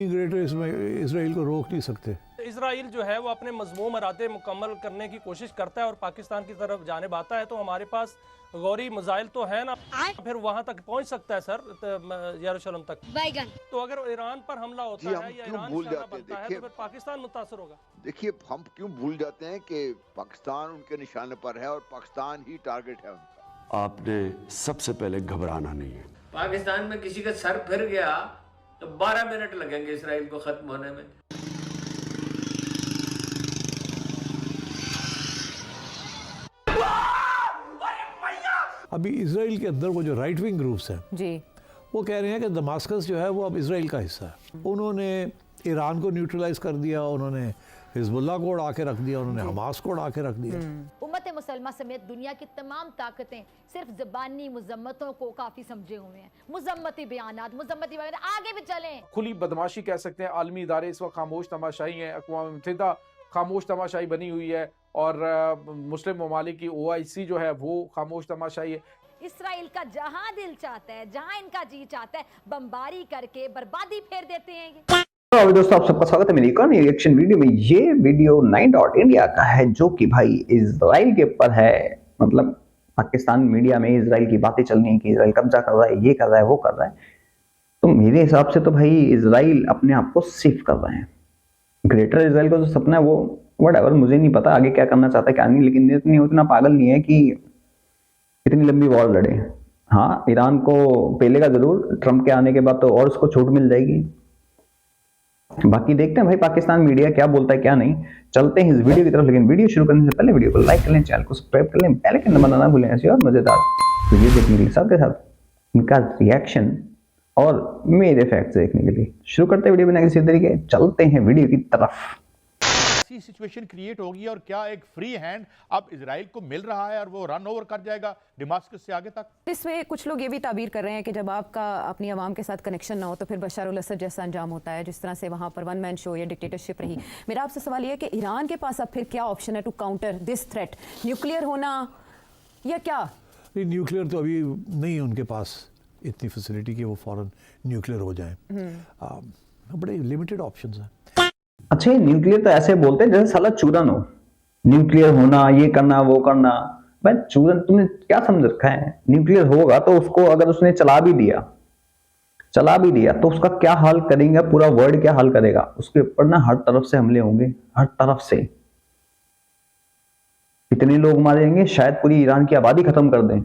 Greater Israel को रोक नहीं सकते। इसराइल जो है वो अपने मजमूम इरादे मुकम्मल करने की कोशिश करता है और पाकिस्तान की तरफ जानिब आता है, तो हमारे पास गौरी मिसाइल तो है ना, फिर वहां तक पहुंच सकता है सर, यरूशलेम तक। तो अगर ईरान पर हमला होता है या ईरान निशाना बनता है तो फिर पाकिस्तान मुतासर होगा। देखिए, हम क्यों भूल जाते हैं कि पाकिस्तान उनके निशाने पर है और पाकिस्तान ही टारगेट है उनका। आपने सबसे पहले घबराना नहीं है। पाकिस्तान में किसी का सर फिर गया तो 12 मिनट लगेंगे इसराइल को खत्म होने में। अभी इसराइल के अंदर वो जो राइट विंग ग्रुप्स हैं जी, वो कह रहे हैं कि दमास्कस जो है वो अब इसराइल का हिस्सा है। उन्होंने ईरान को न्यूट्रलाइज कर दिया, उन्होंने हिजबुल्लाह को उड़ा के रख दिया, उन्होंने हमास को उड़ा के रख दिया। उम्मत मुसलमान समेत दुनिया की तमाम ताकतें सिर्फ ज़बानी मुज़म्मतों को काफ़ी समझे हुए हैं। मुज़म्मती बयानात, मुज़म्मती बयानात, आगे भी चलें। खुली बदमाशी कह सकते हैं। आलमी इदारे इस वक्त खामोश तमाशाई हैं, अक़वाम मुत्तहिदा खामोश तमाशाई बनी हुई है और मुस्लिम ममालिक की OIC जो है वो खामोश तमाशाई है। इसराइल का जहां दिल चाहता है, जहां इनका जी चाहता है, बमबारी करके बर्बादी फेर देते हैं ये। तो दोस्तों, आप सबका स्वागत है मेरी एक और नई रिएक्शन वीडियो में। ये वीडियो 9.India का है, जो कि भाई इजराइल के ऊपर है। मतलब पाकिस्तान मीडिया में इजराइल की बातें चल रही हैं कि इजराइल कब्जा कर रहा है, ये कर रहा है, वो कर रहा है। तो मेरे हिसाब से तो भाई इजराइल अपने आप को सेफ कर रहे हैं। ग्रेटर इजराइल का जो सपना है वो व्हाटएवर, मुझे नहीं पता आगे क्या करना चाहता है क्या नहीं, लेकिन उतना पागल नहीं है कि इतनी लंबी वॉर लड़े। हाँ, ईरान को पहले का जरूर, ट्रंप के आने के बाद तो और उसको छूट मिल जाएगी। बाकी देखते हैं भाई पाकिस्तान मीडिया क्या बोलता है क्या नहीं। चलते हैं इस वीडियो की तरफ, लेकिन वीडियो शुरू करने से पहले वीडियो को लाइक कर लें, चैनल को सब्सक्राइब कर लें, बेल आइकन दबाना ना भूलें ऐसी और मजेदार वीडियो देखने के लिए, साथ के साथ इनका रिएक्शन और मेरे फैक्ट्स देखने के लिए। शुरू करते हैं वीडियो बिना किसी देरी के, चलते हैं वीडियो की तरफ। सिचुएशन क्रिएट होगी और क्या एक फ्री हैंड अब इजराइल को मिल रहा है और वो रन ओवर कर जाएगा दमास्कस से आगे तक। इसमें कुछ लोग ये भी ताबीर कर रहे हैं कि जब आपका अपनी आवाम के साथ कनेक्शन ना हो तो फिर बशर अल असद जैसा अंजाम होता है, जिस तरह से वहां पर वन मैन शो या डिक्टेटरशिप रही। मेरा आपसे सवाल ये है कि ईरान के पास अब फिर क्या ऑप्शन है to counter this threat? Nuclear होना या क्या? न्यूक्लियर तो अभी नहीं है उनके पास इतनी फैसिलिटी कि वो फौरन न्यूक्लियर हो जाए। बड़े लिमिटेड ऑप्शंस हैं। अच्छा, न्यूक्लियर तो ऐसे बोलते हैं जैसे साला चूरन हो। न्यूक्लियर होना, ये करना, वो करना। भाई चूरन तुमने क्या समझ रखा है? न्यूक्लियर होगा तो उसको अगर उसने चला भी दिया तो उसका क्या हाल करेंगे? पूरा वर्ल्ड क्या हाल करेगा? उसके ऊपर ना हर तरफ से हमले होंगे, हर तरफ से। इतने लोग मारेंगे शायद पूरी ईरान की आबादी खत्म कर दें।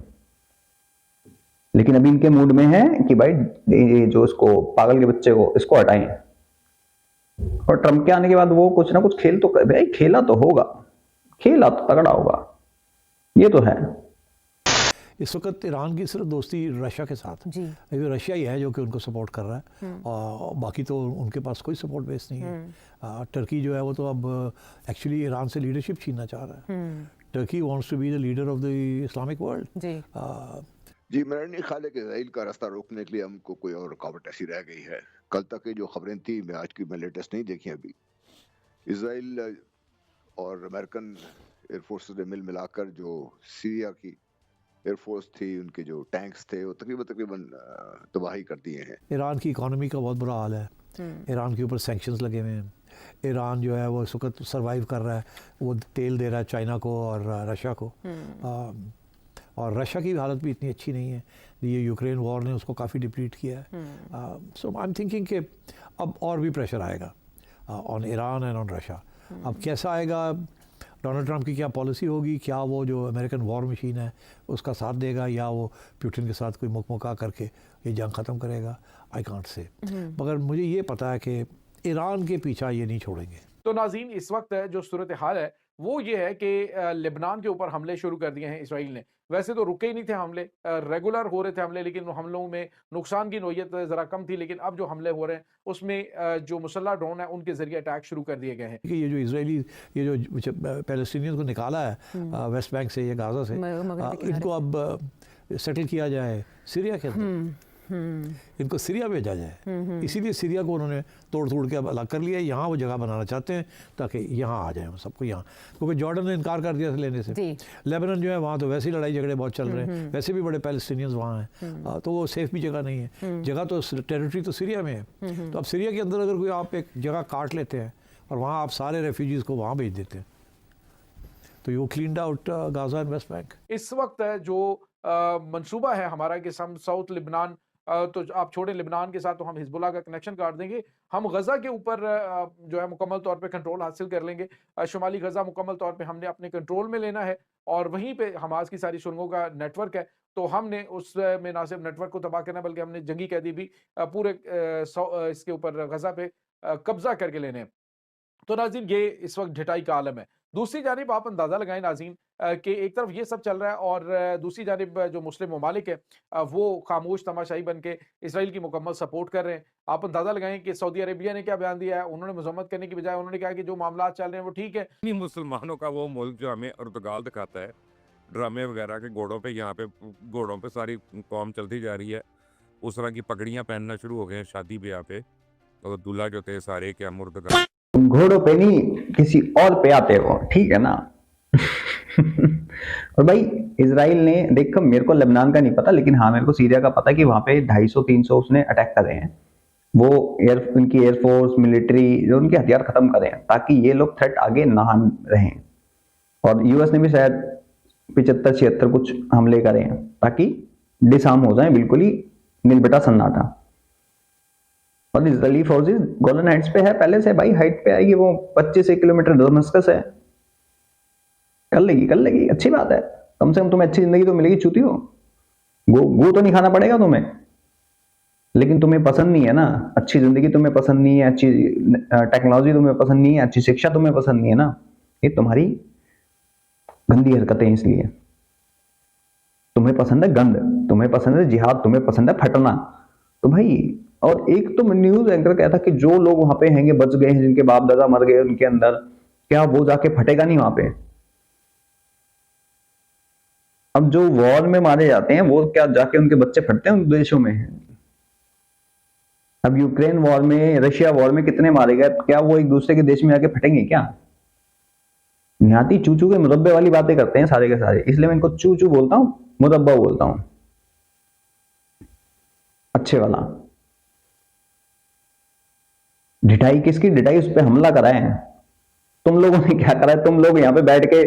लेकिन अभी इनके मूड में है कि भाई जो इसको पागल के बच्चे को इसको हटाएं। और ट्रंप के आने के बाद वो कुछ ना कुछ खेल तो भाई खेला तो होगा, खेला तो तगड़ा होगा, ये तो है। इस वक्त ईरान की सिर्फ दोस्ती रशिया के साथ जी, रशिया ही है जो कि उनको सपोर्ट कर रहा है और बाकी तो उनके पास कोई सपोर्ट बेस नहीं है। टर्की जो है वो तो अब एक्चुअली ईरान से लीडरशिप छीनना चाह रहा है। Turkey wants to be the leader of the Islamic world जी। मेरा नहीं ख्याल है कि इजराइल का रास्ता रोकने के लिए हमको कोई और रुकावट ऐसी रह गई है। कल तक की जो खबरें थी, मैं आज की मैं लेटेस्ट नहीं देखी अभी। इजराइल और अमेरिकन एयरफोर्स ने मिलाकर जो सीरिया की एयरफोर्स थी, उनके जो टैंक्स थे, वो तकरीबन तबाही कर दिए हैं। ईरान की इकोनॉमी का बहुत बुरा हाल है। ईरान के ऊपर सैंक्शंस लगे हुए हैं। ईरान जो है वो इस वक्त सर्वाइव कर रहा है, वो तेल दे रहा है चाइना को और रशिया को। और रशिया की हालत भी इतनी अच्छी नहीं है। ये यूक्रेन वॉर ने उसको काफ़ी डिप्लीट किया है। सो आई एम थिंकिंग कि अब और भी प्रेशर आएगा on Iran and on Russia. अब कैसा आएगा, डोनाल्ड ट्रंप की क्या पॉलिसी होगी, क्या वो जो अमेरिकन वॉर मशीन है उसका साथ देगा या वो पुतिन के साथ कोई मुकमुका करके ये जंग ख़त्म करेगा, आई कांट से। मगर मुझे ये पता है कि ईरान के पीछा ये नहीं छोड़ेंगे। तो नाज़रीन, इस वक्त जो सूरत हाल है वो ये है कि लेबनान के ऊपर हमले शुरू कर दिए हैं इसराइल ने। वैसे तो रुके ही नहीं थे हमले, रेगुलर हो रहे थे हमले, लेकिन हमलों में नुकसान की नोयत ज़रा कम थी। लेकिन अब जो हमले हो रहे हैं उसमें जो मुसल्लह ड्रोन है उनके ज़रिए अटैक शुरू कर दिए गए हैं। कि ये जो इसराइली ये जो पैलेस्टीनियंस को निकाला है वेस्ट बैंक से या गाज़ा से, इनको अब सेटल किया जाए सीरिया के अंदर। इनको सीरिया भेजा जाए। इसीलिए सीरिया को उन्होंने तोड़ के अब अलग कर लिया, यहाँ वो जगह बनाना चाहते हैं ताकि यहाँ आ जाए सबको यहाँ, क्योंकि जॉर्डन ने इनकार कर दिया था लेने से। लेबनान जो है वहाँ तो वैसे ही लड़ाई झगड़े बहुत चल रहे हैं, वैसे भी बड़े पैलेस्टीनियंस वहाँ हैं, तो वो सेफ भी जगह नहीं है। जगह तो टेरिटरी तो सीरिया में है, तो अब सीरिया के अंदर अगर कोई आप एक जगह काट लेते हैं और वहाँ आप सारे रेफ्यूजीज़ को वहाँ भेज देते हैं, तो you cleaned out Gaza and West Bank. इस वक्त जो मंसूबा है हमारा कि हम साउथ लिबनान, तो आप छोड़े लिबनान के साथ, तो हम हिजबुल्लाह का कनेक्शन काट देंगे, हम गजा के ऊपर जो है मुकम्मल तौर पे कंट्रोल हासिल कर लेंगे। शुमाली गजा मुकम्मल तौर पे हमने अपने कंट्रोल में लेना है, और वहीं पे हमास की सारी सुरंगों का नेटवर्क है, तो हमने उसमें ना सिर्फ नेटवर्क को तबाह करना बल्कि हमने जंगी कैदी भी पूरे इसके ऊपर गजा पे कब्जा करके लेने हैं। तो नाज़रीन, ये इस वक्त ढिठाई का आलम है। दूसरी जानिब आप अंदाज़ा लगाएं नाज़रीन कि एक तरफ ये सब चल रहा है और दूसरी जानिब जो मुस्लिम ममालिक है वो खामोश तमाशाई बन के इसराइल की मुकम्मल सपोर्ट कर रहे हैं। आप अंदाज़ा लगाएं कि सऊदी अरेबिया ने क्या बयान दिया है। उन्होंने मजम्मत करने की बजाय उन्होंने कहा कि जो मामला चल रहे हैं वो ठीक है। मुसलमानों का वो मुल्क जो हमें अर्तगाल दिखाता है, ड्रामे वगैरह के घोड़ों पे, यहाँ पे घोड़ों पे सारी कौम चलती जा रही है। उस तरह की पगड़ियाँ पहनना शुरू हो गए हैं शादी ब्याह पे, और दूल्हा जो थे सारे क्या मुर्दगा घोड़ों पे नहीं किसी और पे आते हो, ठीक है ना। और भाई इसराइल ने, देखो मेरे को लेबनान का नहीं पता, लेकिन हाँ मेरे को सीरिया का पता है कि वहां पे 250-300 उसने अटैक करे हैं। वो उनकी एयरफोर्स मिलिट्री जो उनके हथियार खत्म करे हैं ताकि ये लोग थ्रेट आगे ना रहें। और यूएस ने भी शायद 75-76 कुछ हमले करे हैं ताकि डिसआर्म हो जाए, बिल्कुल ही नीलबेटा सन्नाटा। और इजरायली फोर्सेस गोलन हाइट्स पे है पहले से, भाई हाइट पे आएगी, वो 25 किलोमीटर दमस्कस है। कर लेगी, अच्छी बात है, कम से कम तुम्हें अच्छी जिंदगी तो मिलेगी। चूती हो, गू तो नहीं खाना पड़ेगा तुम्हें, लेकिन तुम्हें पसंद नहीं है ना, अच्छी जिंदगी तुम्हें पसंद नहीं है, अच्छी टेक्नोलॉजी तुम्हें पसंद नहीं है, अच्छी शिक्षा तुम्हें पसंद नहीं है ना, ये तुम्हारी गंदी हरकतें, इसलिए तुम्हें पसंद है गंद, तुम्हें पसंद है जिहाद, तुम्हें पसंद है फटना। तो भाई, और एक तो न्यूज एंकर कहता कि जो लोग वहां पे हैंगे बच गए हैं, जिनके बाप दादा मर गए उनके अंदर, क्या वो जाके फटेगा नहीं वहां पे? अब जो वॉर में मारे जाते हैं वो क्या जाके उनके बच्चे फटते हैं उन देशों में? अब यूक्रेन वॉर में, रशिया वॉर में कितने मारे गए, क्या वो एक दूसरे के देश में आके फटेंगे क्या? निहाती चूचू के मुरब्बे वाली बातें करते हैं सारे के सारे, इसलिए मैं इनको चूचू बोलता हूं, मुरब्बा बोलता हूं, अच्छे वाला। ढिठाई किसकी? ढिठाई उस पर हमला कराए हैं। तुम लोगों ने क्या करा है? तुम लोग यहाँ पे बैठ के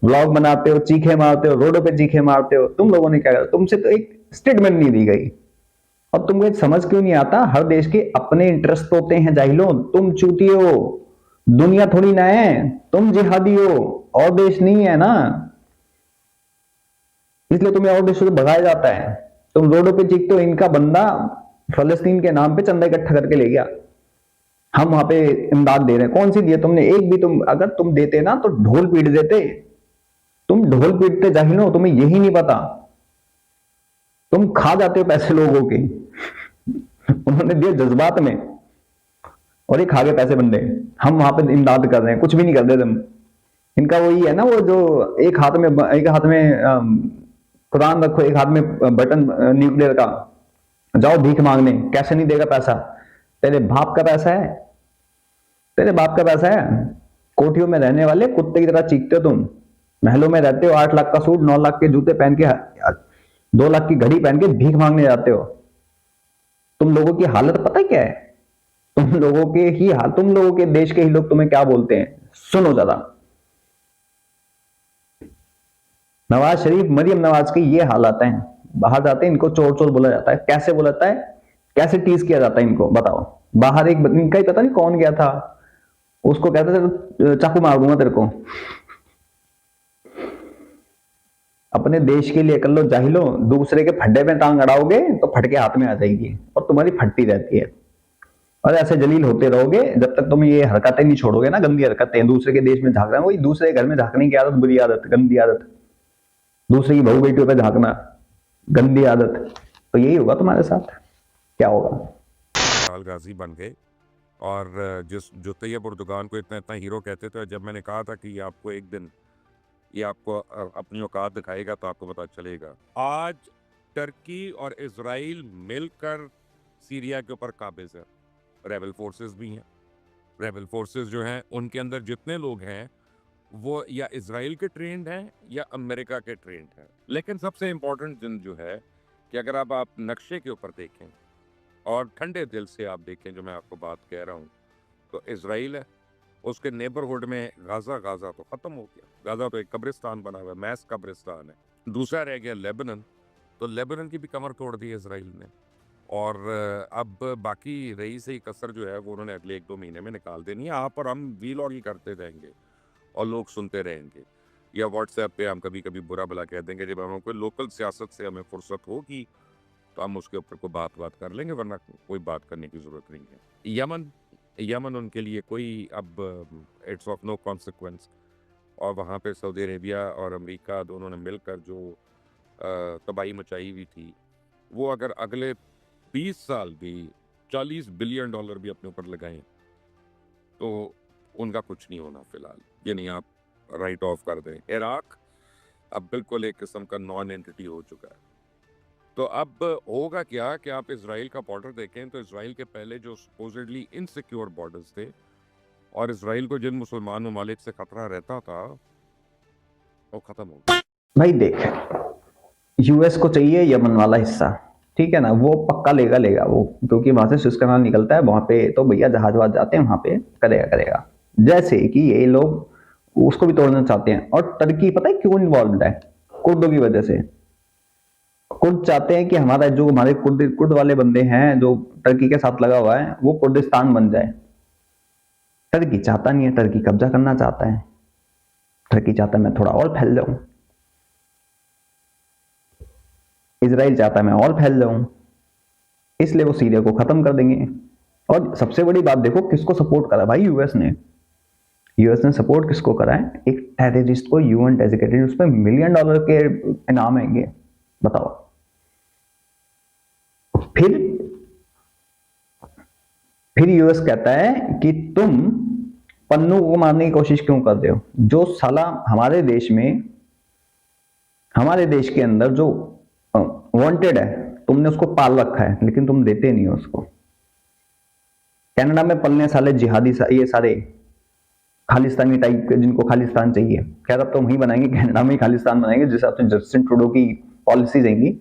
व्लॉग बनाते हो, चीखे मारते हो, रोडों पे चीखे मारते हो। तुम लोगों ने क्या करा? तुमसे तो एक स्टेटमेंट नहीं दी गई, और तुमको समझ क्यों नहीं आता? हर देश के अपने इंटरेस्ट होते हैं जाहिलों। तुम चूती हो, दुनिया थोड़ी ना है, तुम जिहादी हो, और देश नहीं है ना, इसलिए तुम्हें और देशों से भगाया जाता है। तुम रोडों पे चीखते हो, इनका बंदा फलस्तीन के नाम पे चंदा इकट्ठा करके ले गया, हम वहां पे इमदाद दे रहे हैं। कौन सी दिए तुमने? एक भी। तुम अगर तुम देते ना तो ढोल पीट देते, तुम ढोल पीटते जाहिलो, तुम्हें यही नहीं पता। तुम खा जाते हो पैसे लोगों के उन्होंने दिए जज्बात में, और ये खा गए पैसे बंदे। हम वहां पे इमदाद कर रहे हैं, कुछ भी नहीं कर रहे तुम। इनका वही है ना, वो जो एक हाथ में कुरान रखो, एक हाथ में बटन न्यूक्लियर का, जाओ भीख मांगने। कैसे नहीं देगा पैसा? तेरे बाप का पैसा है, तेरे बाप का पैसा है। कोठियों में रहने वाले कुत्ते की तरह चीखते हो तुम, महलों में रहते हो, 8 लाख का सूट, 9 लाख के जूते पहन के, 2 लाख की घड़ी पहन के भीख मांगने जाते हो। तुम लोगों की हालत पता है क्या है? तुम लोगों के देश के ही लोग तुम्हें क्या बोलते हैं, सुनो जरा। नवाज शरीफ, मरियम नवाज के ये हालात हैं, बाहर जाते हैं इनको चोर चोर बोला जाता है। कैसे बोला जाता है, कैसे टीज किया जाता है इनको, बताओ। बाहर एक इनका ही पता नहीं कौन गया था, उसको कहते थे चाकू मार दूंगा तेरे को। अपने देश के लिए कर लो जाहिलो, दूसरे के फड्डे में टांग अड़ाओगे तो फटके हाथ में आ जाएगी, और तुम्हारी फटती रहती है। और ऐसे जलील होते रहोगे जब तक तुम ये हरकतें नहीं छोड़ोगे ना, गंदी हरकतें। दूसरे के देश में झांकना, वही दूसरे घर में झांकने की आदत बुरी आदत, गंदी आदत। दूसरे की बहू बेटियों पे झांकना, गंदी आदत। तो यही होगा तुम्हारे साथ। क्या होगा? गाजी बन गए, और जो तैयब उर्दुगान को इतना इतना हीरो कहते थे, जब मैंने कहा था कि आपको एक दिन ये आपको अपनी औकात दिखाएगा तो आपको पता चलेगा। आज टर्की और इजराइल मिलकर सीरिया के ऊपर काबिज है। रेबल फोर्सेस भी हैं। रेबल फोर्सेस जो हैं उनके अंदर जितने लोग हैं वो या इजराइल के ट्रेंड हैं या अमेरिका के ट्रेंड हैं। लेकिन सबसे इम्पोर्टेंट दिन जो है कि अगर आप नक्शे के ऊपर देखें और ठंडे दिल से आप देखें, जो मैं आपको बात कह रहा हूँ, तो इजराइल है, उसके नेबरहुड में गाज़ा तो ख़त्म हो गया। गाज़ा तो एक कब्रिस्तान बना हुआ है, मैस कब्रिस्तान है। दूसरा रह गया लेबनान, तो लेबनान की भी कमर तोड़ दी इजराइल ने। और अब बाकी रही सही कसर जो है वो उन्होंने अगले 1-2 महीने में निकाल देनी है। आप और हम वीलॉग ही करते रहेंगे और लोग सुनते रहेंगे, या व्हाट्सएप पे हम कभी कभी बुरा भला कह देंगे। जब हम कोई लोकल सियासत से हमें फुर्सत होगी तो हम उसके ऊपर कोई बात कर लेंगे, वरना कोई बात करने की ज़रूरत नहीं है। यमन उनके लिए कोई अब इट्स ऑफ नो कॉन्सिक्वेंस। और वहाँ पे सऊदी अरेबिया और अमेरिका दोनों ने मिलकर जो तबाही मचाई हुई थी, वो अगर अगले 20 साल भी $40 बिलियन भी अपने ऊपर लगाएं तो उनका कुछ नहीं होना फिलहाल। ये नहीं आप राइट ऑफ कर दें। इराक अब बिल्कुल एक किस्म का नॉन एंटिटी हो चुका है। तो अब होगा क्या कि आप इजराइल का बॉर्डर देखें तो इजराइल के पहले जो सपोजिडली इनसिक्योर बॉर्डर्स थे और इजराइल को जिन मुसलमान ममालिक से खतरा रहता था वो खत्म हो गया। भाई देख, यूएस को चाहिए यमन वाला हिस्सा, ठीक है ना, वो पक्का लेगा वो, क्योंकि वहां से सुएज कनाल निकलता है, वहां पे तो भैया जहाज जाते हैं, वहां पे करेगा। जैसे कि ये लोग उसको भी तोड़ना चाहते हैं। और टर्की पता है क्यों इन्वॉल्व है? कुर्दों की वजह से। कुर्द चाहते हैं कि हमारे कुर्द वाले बंदे हैं जो टर्की के साथ लगा हुआ है वो कुर्दिस्तान बन जाए। टर्की चाहता नहीं है, टर्की कब्जा करना चाहता है। टर्की चाहता है मैं थोड़ा और फैल जाऊं, इजराइल चाहता है मैं और फैल जाऊं, इसलिए वो सीरिया को खत्म कर देंगे। और सबसे बड़ी बात देखो किसको सपोर्ट करा भाई, यूएस ने सपोर्ट किसको करा है? एक टेररिस्ट को यूएन डेजिग्नेटेड, उसमें $1 मिलियन के इनाम हैंगे, बताओ। फिर यूएस कहता है कि तुम पन्नू को मारने की कोशिश क्यों कर रहे हो? जो साला हमारे देश के अंदर जो वांटेड है, तुमने उसको पाल रखा है, लेकिन तुम देते नहीं हो उसको। कनाडा में पलने साले जिहादी ये सारे खालिस्तानी टाइप के, जिनको खालिस्तान चाहिए। खैर अब तो वहीं बनाएंगे, कनाडा में ही खालिस्तान बनाएंगे, जिस हिसाब से जस्टिन ट्रूडो की पॉलिसी रहेंगी।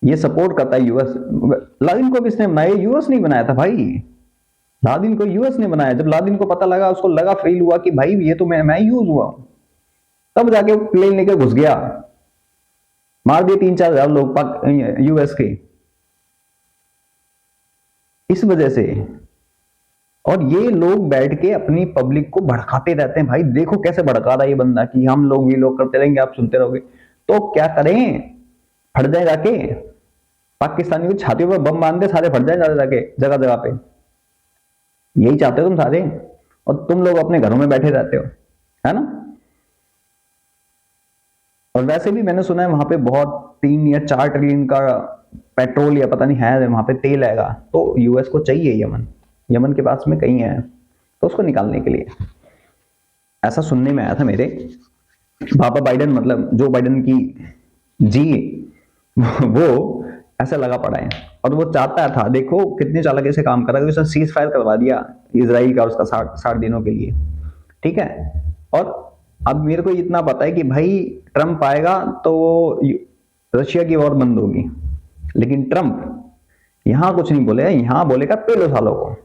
ये सपोर्ट करता है यूएस। लादिन को किसने बनाया? यूएस नहीं बनाया था भाई, लादिन को यूएस ने बनाया। जब लादिन को पता लगा, उसको लगा, फील हुआ कि भाई ये तो मैं यूज हुआ हूं, तब जाके प्लेन लेकर घुस गया, मार दिए 3-4 हजार लोग यूएस के, इस वजह से। और ये लोग बैठ के अपनी पब्लिक को भड़काते रहते हैं। भाई देखो कैसे भड़का रहा है ये बंदा कि हम लोग ये लोग करते रहेंगे, आप सुनते रहोगे। तो क्या करें? फट जाए जाके, पाकिस्तानी की छातियों पर बम बांध दे, सारे फट जाए जाके जगह जगह पे। यही चाहते हो तुम सारे, और तुम लोग अपने घरों में बैठे रहते हो, है ना। और वैसे भी मैंने सुना है वहां पे बहुत 3 या 4 ट्रिलियन का पेट्रोल या पता नहीं है वहां पे तेल आएगा। तो यूएस को चाहिए यमन के पास में कहीं है, तो उसको निकालने के लिए। ऐसा सुनने में आया था मेरे पापा बाइडेन, मतलब जो बाइडेन की जी, वो ऐसा लगा पड़ा है। और वो चाहता था, देखो कितने चालाकी से काम कर रहा है, उसने सीज फायर करवा दिया इजराइल का उसका 60 दिनों के लिए, ठीक है। और अब मेरे को इतना पता है कि भाई ट्रम्प आएगा तो रशिया की वॉर बंद होगी, लेकिन ट्रम्प यहां कुछ नहीं बोलेगा, यहां बोलेगा पेलो सालों को।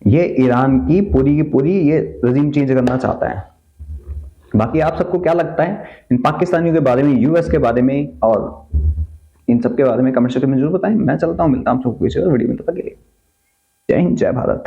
ये ईरान की पूरी ये रजीम चेंज करना चाहता है। बाकी आप सबको क्या लगता है इन पाकिस्तानियों के बारे में, यूएस के बारे में और इन सब के बारे में कमेंट सेक्शन में जरूर बताएं। मैं चलता हूं, मिलता हूं सबको किसी और वीडियो में, तब तक के लिए जय हिंद, जय भारत।